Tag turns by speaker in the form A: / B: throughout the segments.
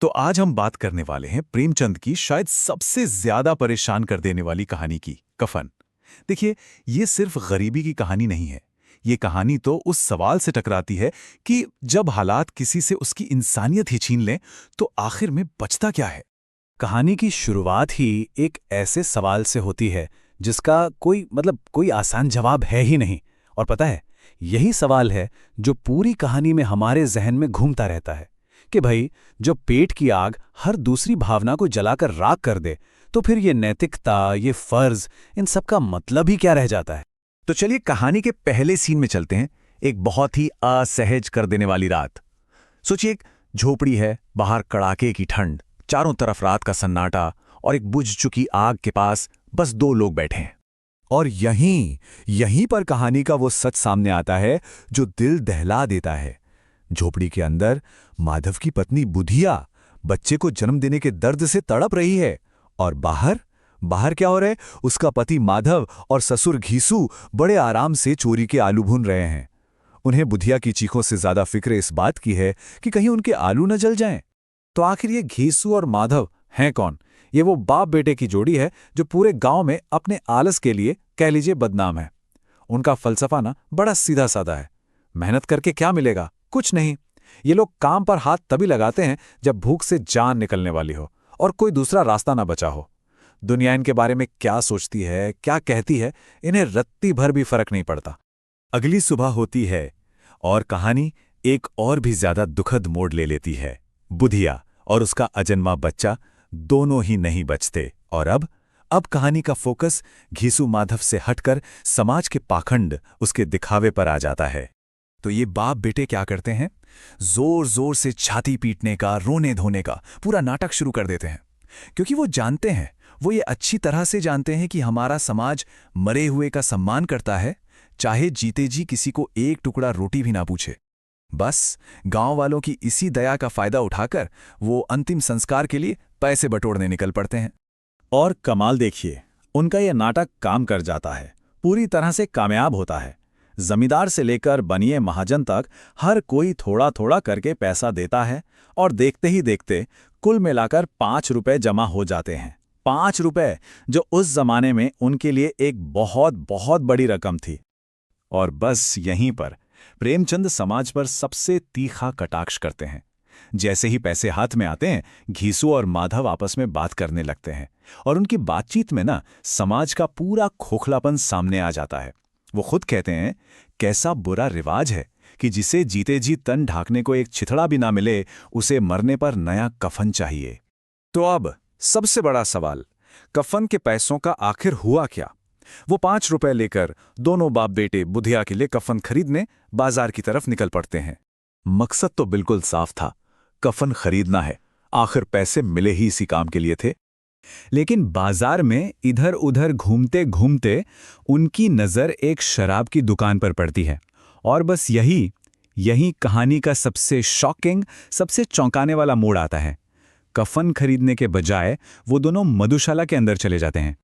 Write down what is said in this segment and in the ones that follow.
A: तो आज हम बात करने वाले हैं प्रेमचंद की शायद सबसे ज्यादा परेशान कर देने वाली कहानी की, कफन। देखिए, ये सिर्फ गरीबी की कहानी नहीं है। ये कहानी तो उस सवाल से टकराती है कि जब हालात किसी से उसकी इंसानियत ही छीन लें, तो आखिर में बचता क्या है।
B: कहानी की शुरुआत ही एक ऐसे सवाल से होती है जिसका कोई आसान जवाब है ही नहीं। और पता है, यही सवाल है जो पूरी कहानी में हमारे जहन में घूमता रहता है कि भाई, जो पेट की आग हर दूसरी भावना को जलाकर राख कर दे, तो फिर ये नैतिकता, ये फर्ज, इन सब का मतलब ही क्या रह जाता है।
A: तो चलिए कहानी के पहले सीन में चलते हैं। एक बहुत ही असहज कर देने वाली रात। सोचिए, एक झोपड़ी है, बाहर कड़ाके की ठंड, चारों तरफ रात का सन्नाटा, और एक बुझ चुकी आग के पास बस दो लोग बैठे हैं।
B: और यहीं पर कहानी का वो सच सामने आता है जो दिल दहला देता है। झोपड़ी के अंदर माधव की पत्नी बुधिया बच्चे को जन्म देने के दर्द से तड़प रही है, और बाहर बाहर क्या हो रहा है, उसका पति माधव और ससुर घीसू बड़े आराम से चोरी के आलू भून रहे हैं। उन्हें बुधिया की चीखों से ज्यादा फिक्र इस बात की है कि कहीं उनके आलू न जल जाएं। तो आखिर ये घीसू और माधव हैं कौन? ये वो बाप बेटे की जोड़ी है जो पूरे गांव में अपने आलस के लिए, कह लीजिए, बदनाम है। उनका फलसफा ना बड़ा सीधा साधा है। मेहनत करके क्या मिलेगा? कुछ नहीं। ये लोग काम पर हाथ तभी लगाते हैं जब भूख से जान निकलने वाली हो और कोई दूसरा रास्ता ना बचा हो। दुनिया इनके बारे में क्या सोचती है, क्या कहती है, इन्हें रत्ती भर भी फर्क नहीं पड़ता।
A: अगली सुबह होती है और कहानी एक और भी ज्यादा दुखद मोड़ ले लेती है। बुधिया और उसका अजन्मा बच्चा दोनों ही नहीं बचते। और अब कहानी का फोकस घीसू माधव से हटकर समाज के पाखंड, उसके दिखावे पर आ जाता है। तो ये बाप बेटे क्या करते हैं? जोर जोर से छाती पीटने का, रोने धोने का पूरा नाटक शुरू कर देते हैं, क्योंकि वो जानते हैं, वो ये अच्छी तरह से जानते हैं कि हमारा समाज मरे हुए का सम्मान करता है, चाहे जीते जी किसी को एक टुकड़ा रोटी भी ना पूछे। बस गांव वालों की इसी दया का फायदा उठाकर वो अंतिम संस्कार के लिए पैसे बटोरने निकल पड़ते हैं।
B: और कमाल देखिए, उनका यह नाटक काम कर जाता है, पूरी तरह से कामयाब होता है। जमींदार से लेकर बनिए महाजन तक हर कोई थोड़ा थोड़ा करके पैसा देता है, और देखते ही देखते कुल मिलाकर 5 रुपए जमा हो जाते हैं। 5 रुपए, जो उस जमाने में उनके लिए एक बहुत बहुत बड़ी रकम थी। और बस यहीं पर प्रेमचंद समाज पर सबसे तीखा कटाक्ष करते हैं। जैसे ही पैसे हाथ में आते हैं, घीसू और माधव आपस में बात करने लगते हैं, और उनकी बातचीत में ना समाज का पूरा खोखलापन सामने आ जाता है। वो खुद कहते हैं, कैसा बुरा रिवाज है कि जिसे जीते जी तन ढाकने को एक छिथड़ा भी ना मिले, उसे मरने पर नया कफन चाहिए। तो अब सबसे बड़ा सवाल, कफन के पैसों का आखिर हुआ क्या? वो 5 रुपए लेकर दोनों बाप बेटे बुधिया के लिए कफन खरीदने बाजार की तरफ निकल पड़ते हैं। मकसद तो बिल्कुल साफ था, कफन खरीदना है। आखिर पैसे मिले ही इसी काम के लिए थे। लेकिन बाजार में इधर उधर घूमते घूमते उनकी नज़र एक शराब की दुकान पर पड़ती है। और बस यही कहानी का सबसे शॉकिंग, सबसे चौंकाने वाला मोड़ आता है। कफन खरीदने के बजाय वो दोनों मधुशाला के अंदर चले जाते हैं।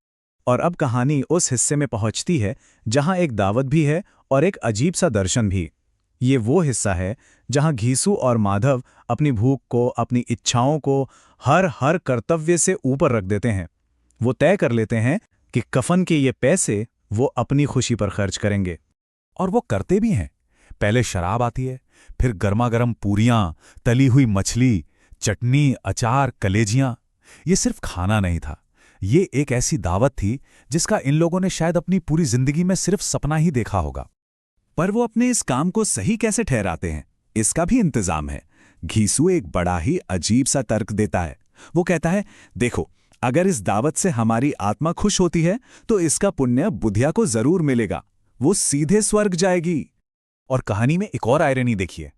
B: और अब कहानी उस हिस्से में पहुंचती है जहां एक दावत भी है और एक अजीब सा दर्शन भी। ये वो हिस्सा है जहां घीसू और माधव अपनी भूख को, अपनी इच्छाओं को हर कर्तव्य से ऊपर रख देते हैं। वो तय कर लेते हैं कि कफन के ये पैसे वो अपनी खुशी पर खर्च करेंगे। और वो करते भी हैं। पहले शराब आती है, फिर गर्मा गर्म पूरियां, तली हुई मछली, चटनी, अचार, कलेजियां। ये सिर्फ खाना नहीं था, ये एक ऐसी दावत थी जिसका इन लोगों ने शायद अपनी पूरी जिंदगी में सिर्फ सपना ही देखा होगा। पर वो अपने इस काम को सही कैसे ठहराते हैं, इसका भी इंतजाम है। घीसू एक बड़ा ही अजीब सा तर्क देता है। वो कहता है, देखो, अगर इस दावत से हमारी आत्मा खुश होती है तो इसका पुण्य बुधिया को जरूर मिलेगा, वो सीधे स्वर्ग जाएगी। और कहानी में एक और आयरनी देखिए,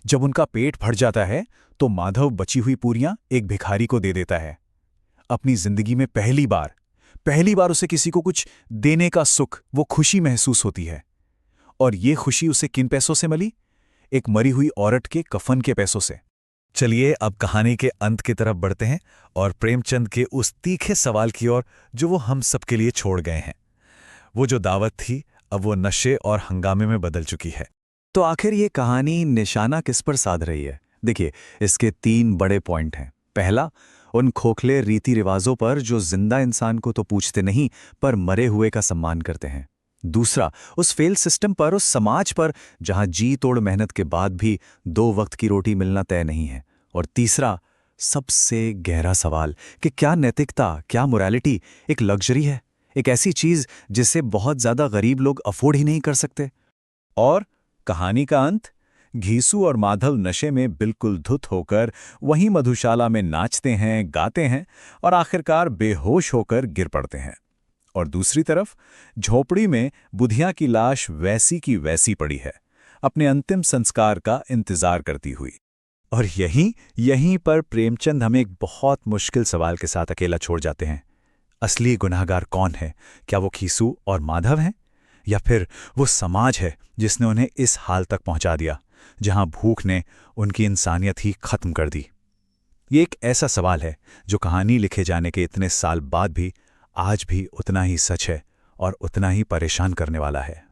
B: जब उनका पेट भर जाता है तो माधव बची हुई पूरियां एक भिखारी को दे देता है। अपनी जिंदगी में पहली बार उसे किसी को कुछ देने का सुख, वो खुशी महसूस होती है। और ये खुशी उसे किन पैसों से मिली? एक मरी हुई औरत के कफन के पैसों से। चलिए अब कहानी के अंत की तरफ बढ़ते हैं और प्रेमचंद के उस तीखे सवाल की ओर जो वो हम सबके लिए छोड़ गए हैं। वो जो दावत थी, अब वो नशे और हंगामे में बदल चुकी है। तो आखिर ये कहानी निशाना किस पर साध रही है? देखिए, इसके 3 बड़े पॉइंट हैं। पहला, उन खोखले रीति रिवाजों पर जो जिंदा इंसान को तो पूछते नहीं पर मरे हुए का सम्मान करते हैं। दूसरा, उस फेल सिस्टम पर, उस समाज पर जहां जी तोड़ मेहनत के बाद भी 2 वक्त की रोटी मिलना तय नहीं है। और तीसरा, सबसे गहरा सवाल कि क्या नैतिकता, क्या मोरालिटी एक लग्जरी है, एक ऐसी चीज जिसे बहुत ज्यादा गरीब लोग अफोर्ड ही नहीं कर सकते। और कहानी का अंत, घीसू और माधव नशे में बिल्कुल धुत होकर वहीं मधुशाला में नाचते हैं, गाते हैं और आखिरकार बेहोश होकर गिर पड़ते हैं। और दूसरी तरफ झोपड़ी में बुधिया की लाश वैसी की वैसी पड़ी है, अपने अंतिम संस्कार का इंतजार करती हुई। और यहीं पर प्रेमचंद हमें एक बहुत मुश्किल सवाल के साथ अकेला छोड़ जाते हैं। असली गुनाहगार कौन है? क्या वो घीसू और माधव हैं, या फिर वो समाज है जिसने उन्हें इस हाल तक पहुंचा दिया, जहां भूख ने उनकी इंसानियत ही खत्म कर दी? ये एक ऐसा सवाल है जो कहानी लिखे जाने के इतने साल बाद भी आज भी उतना ही सच है और उतना ही परेशान करने वाला है।